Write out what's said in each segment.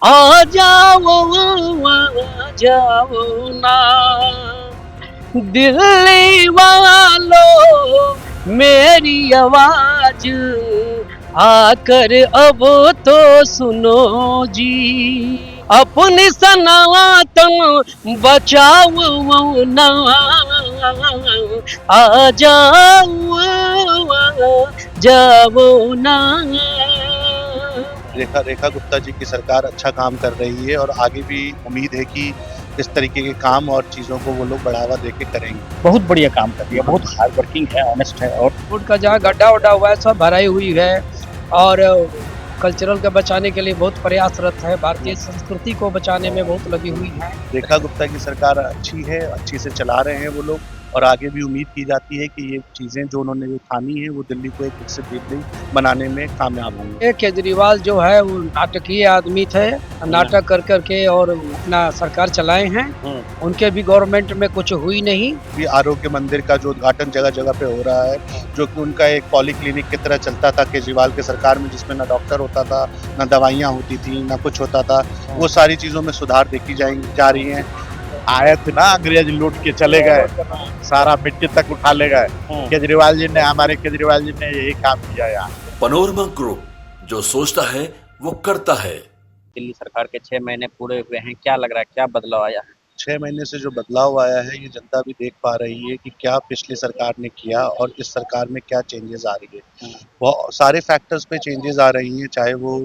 आ जाओ ना दिल्ली वालों, मेरी आवाज आकर अब तो सुनो जी। अपनी सनातन बचाओ ना, आ जाओ ना। रेखा रेखा गुप्ता जी की सरकार अच्छा काम कर रही है और आगे भी उम्मीद है कि इस तरीके के काम और चीज़ों को वो लोग बढ़ावा देके करेंगे। बहुत बढ़िया काम कर रही है, बहुत हार्ड वर्किंग है, ऑनेस्ट है और रोड का जहाँ गड्ढा वड्ढा हुआ है सब भराई हुई है और कल्चरल को बचाने के लिए बहुत प्रयासरत है। भारतीय संस्कृति को बचाने में बहुत लगी हुई है। रेखा गुप्ता की सरकार अच्छी है, अच्छी से चला रहे हैं वो लोग और आगे भी उम्मीद की जाती है कि ये चीज़ें जो उन्होंने जो ठानी है वो दिल्ली को एक विकसित दिल्ली बनाने में कामयाब होंगे। ये केजरीवाल जो है वो नाटकीय आदमी थे, नाटक कर करके और अपना सरकार चलाए हैं। उनके भी गवर्नमेंट में कुछ हुई नहीं। भी आरोग्य मंदिर का जो उद्घाटन जगह जगह पे हो रहा है, जो कि उनका एक पॉलीक्लिनिक की तरह चलता था केजरीवाल के सरकार में, जिसमें ना डॉक्टर होता था, ना दवाइयाँ होती थी, ना कुछ होता था, वो सारी चीज़ों में सुधार देखी जा रही हैं। आए थे ना अंग्रेज लूट के चले गए, सारा मिट्टी तक उठा ले गए। हमारे केजरीवाल जी ने यही काम किया यहाँ। पनोरमा ग्रुप, जो सोचता है वो करता है। दिल्ली सरकार के 6 महीने पूरे हुए हैं, क्या लग रहा है, क्या बदलाव आया है? 6 महीने से जो बदलाव आया है, ये जनता भी देख पा रही है कि क्या पिछली सरकार ने किया और इस सरकार में क्या चेंजेस आ रही है। बहुत सारे फैक्टर्स पे चेंजेस आ रही हैं, चाहे वो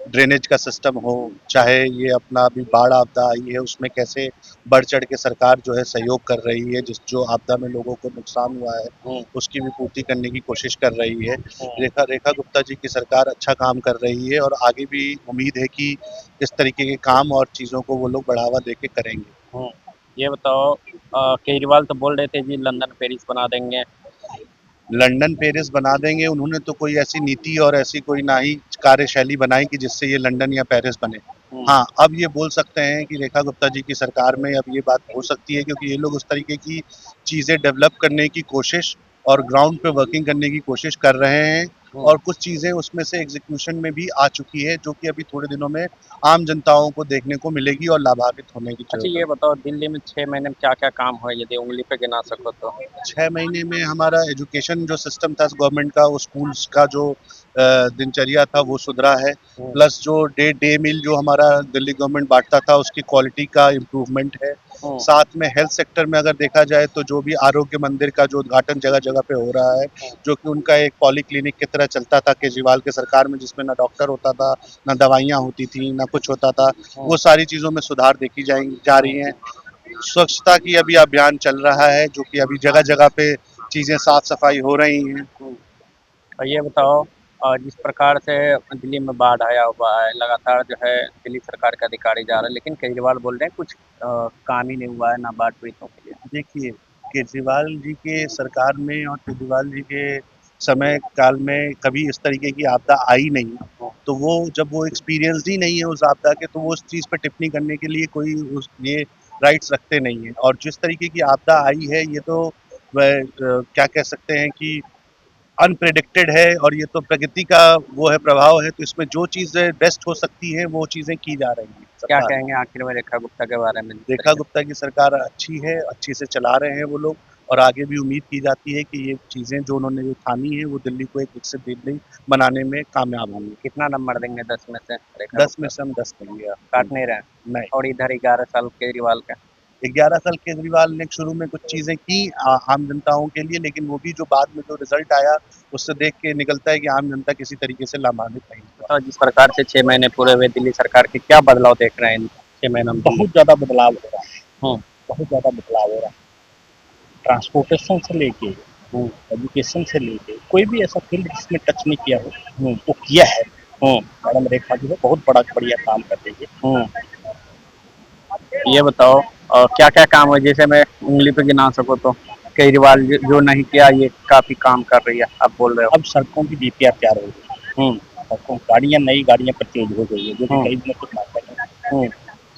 ड्रेनेज का सिस्टम हो, चाहे ये अपना अभी बाढ़ आपदा आई है उसमें कैसे बढ़ चढ़ के सरकार जो है सहयोग कर रही है, जिस जो आपदा में लोगों को नुकसान हुआ है उसकी भी पूर्ति करने की कोशिश कर रही है। रेखा रेखा गुप्ता जी की सरकार अच्छा काम कर रही है और आगे भी उम्मीद है कि इस तरीके के काम और चीज़ों को वो लोग बढ़ावा देके करेंगे। ये बताओ, केजरीवाल तो बोल रहे थे जी लंदन पेरिस बना देंगे। लंदन पेरिस बना देंगे, उन्होंने तो कोई ऐसी नीति और ऐसी कोई ना ही कार्यशैली बनाई कि जिससे ये लंदन या पेरिस बने। हाँ, अब ये बोल सकते हैं कि रेखा गुप्ता जी की सरकार में अब ये बात हो सकती है, क्योंकि ये लोग उस तरीके की चीज़ें डेवलप करने की कोशिश और ग्राउंड पे वर्किंग करने की कोशिश कर रहे हैं और कुछ चीज़ें उसमें से एग्जीक्यूशन में भी आ चुकी है, जो कि अभी थोड़े दिनों में आम जनताओं को देखने को मिलेगी और लाभान्वित होने की अच्छा, जरूरत ये बताओ दिल्ली में 6 महीने में क्या क्या काम हुआ, यदि उंगली पे गिना सको तो? 6 महीने में हमारा एजुकेशन जो सिस्टम था गवर्नमेंट का, वो स्कूल्स का जो दिनचर्या था वो सुधरा है, प्लस जो डे मील जो हमारा दिल्ली गवर्नमेंट बांटता था उसकी क्वालिटी का इम्प्रूवमेंट है। साथ में हेल्थ सेक्टर में अगर देखा जाए तो जो भी आरोग्य मंदिर का जो उद्घाटन जगह जगह पे हो रहा है, जो कि उनका एक पॉलीक्लिनिक की तरह चलता था केजरीवाल के सरकार में, जिसमें ना डॉक्टर होता था, ना दवाइयाँ होती थी, ना कुछ होता था, वो सारी चीज़ों में सुधार देखी जा रही हैं। स्वच्छता की अभी अभियान चल रहा है, जो कि अभी जगह जगह पे चीज़ें साफ सफाई हो रही हैं। और ये बताओ, जिस प्रकार से दिल्ली में बाढ़ आया हुआ है, लगातार जो है दिल्ली सरकार के अधिकारी जा रहे हैं, लेकिन केजरीवाल बोल रहे हैं कुछ काम ही नहीं हुआ है ना बाढ़ पीड़ितों के लिए। देखिए, केजरीवाल जी के सरकार में और केजरीवाल जी के समय काल में कभी इस तरीके की आपदा आई नहीं, तो वो जब वो एक्सपीरियंस्ड ही नहीं है उस आपदा के, तो वो उस चीज़ पे टिप्पणी करने के लिए कोई उस ये राइट्स रखते नहीं हैं। और जिस तरीके की आपदा आई है, ये तो वह क्या कह सकते हैं कि अनप्रेडिक्टेड है और ये तो प्रकृति का वो है, प्रभाव है, तो इसमें जो चीज़ें बेस्ट हो सकती हैं वो चीज़ें की जा रही हैं। क्या कहेंगे आखिर में रेखा गुप्ता के बारे में? रेखा गुप्ता की सरकार अच्छी है, अच्छी से चला रहे हैं वो लोग और आगे भी उम्मीद की जाती है कि ये चीज़ें जो उन्होंने जो ठानी है वो दिल्ली को एक विकसित दिल्ली बनाने में कामयाब होंगी। कितना नंबर देंगे 10 में से? 10 में से हम 10 देंगे। काट नहीं रहे? नहीं। और इधर 11 साल केजरीवाल का? 11 साल केजरीवाल ने शुरू में कुछ चीज़ें की आम जनताओं के लिए, लेकिन वो भी जो बाद में जो रिजल्ट आया उससे देख के निकलता है कि आम जनता किसी तरीके से लाभान्वित नहीं हुआ। तो जिस प्रकार से 6 महीने पूरे हुए दिल्ली सरकार के, क्या बदलाव देख रहे हैं इन 6 महीनों में? बहुत ज़्यादा बदलाव हो रहा है, बहुत ज़्यादा बदलाव हो रहा है। ट्रांसपोर्टेशन से लेके एजुकेशन से लेके कोई भी ऐसा फील्ड जिसमें टच नहीं किया हो वो किया है। मैडम रेखा जी बहुत बढ़िया काम कर रही है। ये बताओ, क्या क्या काम है, जैसे मैं उंगली पे गिना सकूँ तो केजरीवाल जो नहीं किया ये काफी काम कर रही है, आप बोल रहे हो? अब सड़कों की डीपीआर तैयार हो गई, सड़कों गाड़ियाँ नई गाड़ियाँ परचेज हो गई है, जो कि कई दिनों तक मांग है।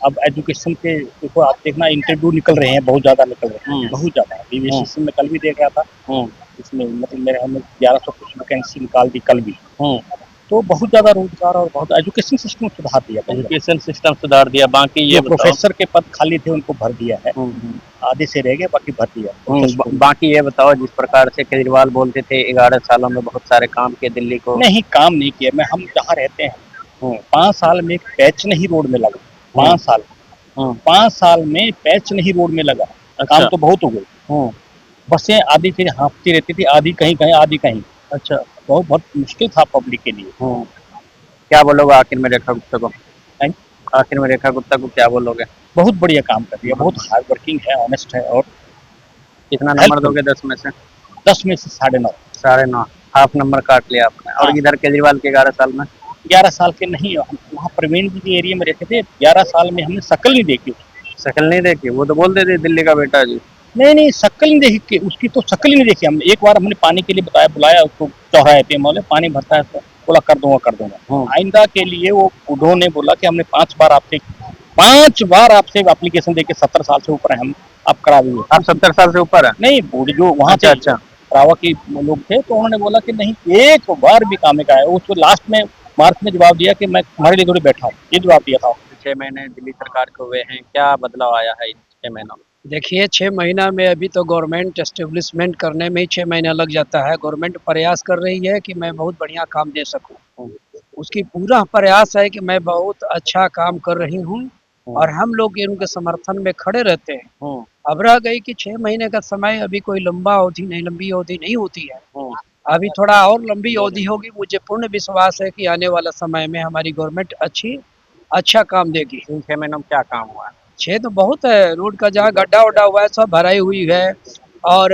अब एजुकेशन के देखो, आप देखना इंटरव्यू निकल रहे हैं, बहुत ज़्यादा निकल रहे हैं, बहुत ज़्यादा। बीबीएससी में कल भी देख रहा था, इसमें मतलब मेरे हमें 1100 कुछ वैकेंसी निकाल दी कल भी। तो बहुत ज़्यादा रोजगार और बहुत एजुकेशन सिस्टम सुधार दिया था। एजुकेशन सिस्टम सुधार दिया। बाकी ये जो बताओ, प्रोफेसर के पद खाली थे उनको भर दिया है, आधे से रह गए, बाकी भर दिया। बाकी ये बताओ, जिस प्रकार से केजरीवाल बोलते थे 11 सालों में बहुत सारे काम किए दिल्ली को। नहीं, काम नहीं किया। मैं हम जहाँ रहते हैं 5 साल में एक पैच नहीं रोड में लगा। 5 साल में पैच नहीं रोड में लगा। काम तो बहुत हो गए। बसें आधी से हाँफती रहती थी, आधी कहीं कहीं, आधी कहीं। अच्छा, बहुत मुश्किल था पब्लिक के लिए। क्या बोलोगे आखिर में रेखा गुप्ता को? आखिर में रेखा गुप्ता को क्या बोलोगे? बहुत बढ़िया काम कर दिया, बहुत हार्ड वर्किंग है, ऑनेस्ट है। और कितना नंबर दोगे 10 में से? 10 में से 9.5। 9.5, हाफ नंबर काट लिया आपने। और इधर केजरीवाल के 11 साल में? 11 साल के नहीं, वहाँ प्रवीण जी के एरिया में रहते थे। 11 साल में हमने शक्ल नहीं देखी। शक्ल नहीं देखी? वो तो बोलते थे दिल्ली का बेटा जी। नहीं, शक्ल नहीं देखी, उसकी तो शक्ल ही नहीं देखी हमने। एक बार हमने पानी के लिए बुलाया उसको चौराहे पे, बोले पानी भरता है, तो बोला कर दूंगा। आइंदा के लिए वो उन्होंने बोला कि हमने 5 बार आपसे एप्लीकेशन देके 70 साल से ऊपर है हम, आप करा दीजिए। आप 70 साल से ऊपर है? नहीं, बूढ़े जो वहाँ से रावा के लोग थे, तो उन्होंने बोला कि नहीं, एक बार भी काम का है। उसको लास्ट में मार्च में जवाब दिया कि मैं तुम्हारे लिए थोड़ी बैठा हूँ, ये जवाब दिया था। 6 महीने दिल्ली सरकार के हुए हैं, क्या बदलाव आया है इन 6 महीनों में? देखिए, 6 महीना में अभी तो गवर्नमेंट एस्टेब्लिशमेंट करने में ही 6 महीना लग जाता है। गवर्नमेंट प्रयास कर रही है कि मैं बहुत बढ़िया काम दे सकूं। उसकी पूरा प्रयास है कि मैं बहुत अच्छा काम कर रही हूं, और हम लोग उनके समर्थन में खड़े रहते हैं। अब रह गई कि 6 महीने का समय अभी कोई लंबी अवधि नहीं होती है। अभी थोड़ा और लंबी अवधि होगी। मुझे पूर्ण विश्वास है कि आने वाला समय में हमारी गवर्नमेंट अच्छा काम देगी। इन 6 महीनों में क्या काम हुआ है? 6 तो बहुत है। रोड का जहाँ गड्ढा वड्ढा हुआ है सब भराई हुई है, और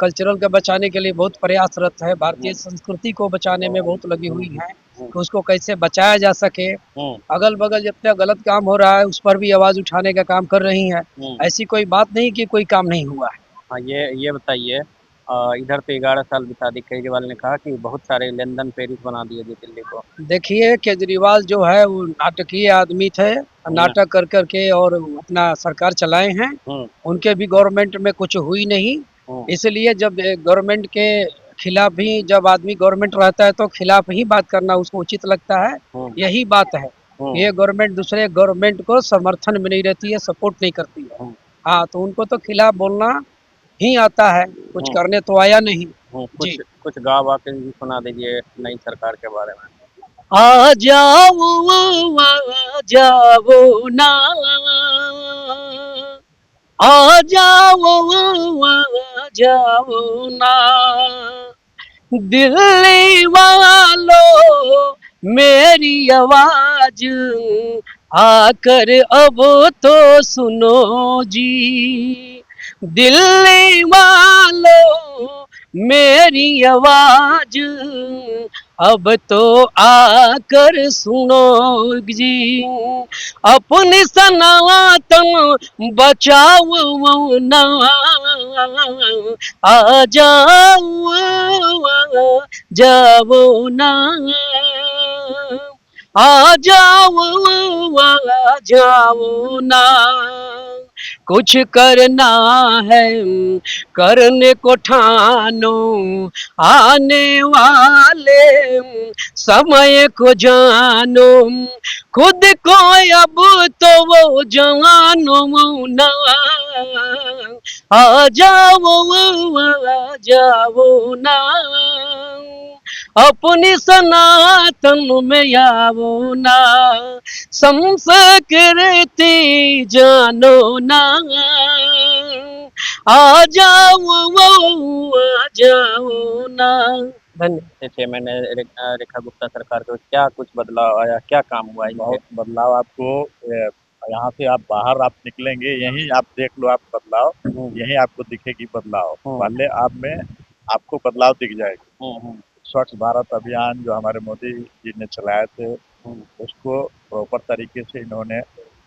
कल्चरल को बचाने के लिए बहुत प्रयासरत है। भारतीय संस्कृति को बचाने में बहुत लगी हुई है कि उसको कैसे बचाया जा सके। अगल बगल जितना गलत काम हो रहा है उस पर भी आवाज उठाने का काम कर रही है। ऐसी कोई बात नहीं कि कोई काम नहीं हुआ है। हाँ, ये बताइए, इधर तो 11 साल बिता दी। केजरीवाल ने कहा कि बहुत सारे लंदन पेरिस बना दिए दिल्ली को। देखिए, केजरीवाल जो है वो नाटकीय आदमी थे, नाटक कर करके और अपना सरकार चलाए हैं। उनके भी गवर्नमेंट में कुछ हुई नहीं, इसलिए जब गवर्नमेंट के खिलाफ भी जब आदमी गवर्नमेंट रहता है तो खिलाफ ही बात करना उसको उचित लगता है। यही बात है। ये गवर्नमेंट दूसरे गवर्नमेंट को समर्थन में नहीं रहती है, सपोर्ट नहीं करती है। हाँ, तो उनको तो खिलाफ बोलना ही आता है, कुछ करने तो आया नहीं। कुछ गा वा के सुना दीजिए नई सरकार के बारे में। आ जाओ ना, आ जाओ ना, दिल्ली वालों मेरी आवाज आकर अब तो सुनो जी। दिल्ली वालों मेरी आवाज अब तो आकर सुनो जी। अपनी सनातन बचाओ ना, आ जाओ ना, आ जाओ ना। कुछ करना है करने को ठानो, आने वाले समय को जानो, खुद को अब तो वो जानो ना। आ जाओ ना, अपनी सनातन में आओ ना, संस्कृति जानो ना। आ जाओ ना। धन्यवाद। 6 महीने रेखा गुप्ता सरकार के क्या कुछ बदलाव आया, क्या काम हुआ? बहुत बदलाव आपको यहाँ से आप बाहर आप निकलेंगे, यहीं आप देख लो, आप बदलाव यहीं आपको दिखेगी बदलाव। पहले आप में आपको बदलाव दिख जाएगा। स्वच्छ भारत अभियान जो हमारे मोदी जी ने चलाए थे, उसको प्रॉपर तरीके से इन्होंने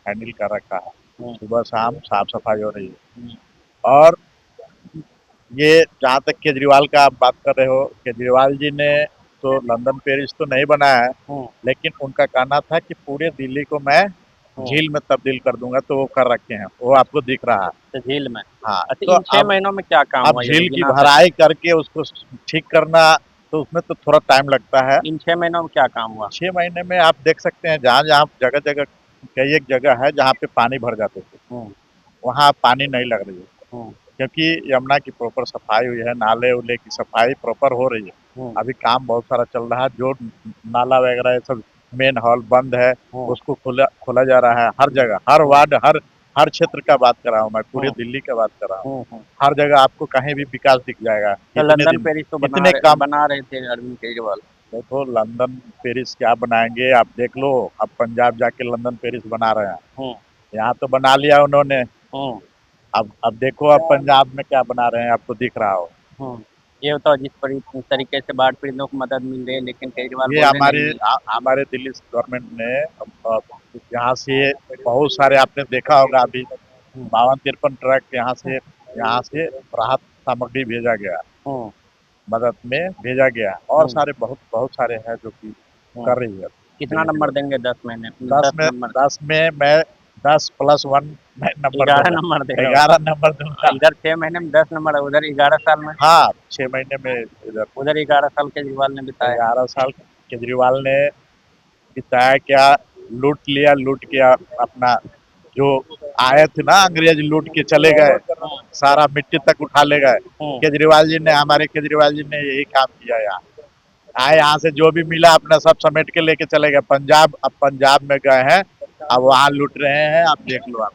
हैंडल कर रखा है। सुबह शाम साफ सफाई हो रही है। और ये जहाँ तक केजरीवाल का आप बात कर रहे हो, केजरीवाल जी ने तो लंदन पेरिस तो नहीं बनाया है, लेकिन उनका कहना था कि पूरे दिल्ली को मैं झील में तब्दील कर दूंगा, तो वो कर रखे हैं, वो आपको दिख रहा है। झील में? हाँ, तो 6 महीनों में क्या काम हुआ? अब झील की भराई करके उसको ठीक करना, तो उसमें तो थोड़ा टाइम लगता है। इन 6 महीनों में क्या काम हुआ? 6 महीने में आप देख सकते हैं जहाँ जहाँ जगह जगह कई एक जगह है जहाँ पे पानी भर जाते थे, हम्म, वहाँ पानी नहीं लग रही है, हम्म, क्योंकि यमुना की प्रॉपर सफाई हुई है, नाले उले की सफाई प्रॉपर हो रही है। हम्म, अभी काम बहुत सारा चल रहा है, जो नाला वगैरह ये सब मेन हॉल बंद है, हम्म, उसको खोला खोला जा रहा है हर जगह, हर वार्ड, हर क्षेत्र का बात कर रहा हूँ मैं, पूरे हम्म, दिल्ली का बात कर रहा हूँ। हम्म। हर जगह आपको कहीं भी विकास दिख जाएगा। तो इतने लंदन दिन पेरिस तो इतने काम बना रहे थे अरविंद केजरीवाल। देखो, लंदन पेरिस क्या बनाएंगे आप देख लो, अब पंजाब जाके लंदन पेरिस बना रहे हैं। हम्म, यहाँ तो बना लिया उन्होंने, हम्म, अब देखो अब पंजाब में क्या बना रहे हैं, आपको दिख रहा हो। हम्म। ये बताओ, तरीके से बाढ़ पीड़ितों को मदद मिल रही है, लेकिन केजरीवाल ये बोल रहे नहीं मिल रही। हमारे दिल्ली गवर्नमेंट ने यहाँ से बहुत सारे, आपने देखा होगा अभी 52-53 ट्रक यहाँ से राहत सामग्री भेजा गया, हम्म, मदद में भेजा गया, और हम्म, सारे बहुत बहुत सारे हैं जो कि हम्म। कर रही है कितना दिल्ली नंबर गवर्नमेंट। देंगे 10 महीने 10 10 में नंबर? 10 में मैं 10+1 नंबर 11 दूंगा, नंबर दे रहे 11 नंबर दूंगा। हो। इधर 6 महीने में 10 नंबर है, उधर 11 साल में। हाँ, 6 महीने में इधर उधर 11 साल केजरीवाल ने बिताया। 11 साल केजरीवाल ने बिताया क्या, लूट किया अपना, जो आए थे ना अंग्रेज लूट के चले गए, सारा मिट्टी तक उठा ले गए। हमारे केजरीवाल जी ने यही काम किया यहाँ, आए यहाँ से जो भी मिला अपना सब समेट के लेके चले गए पंजाब, अब पंजाब में गए हैं, अब वहाँ लूट रहे हैं, आप देख लो आप।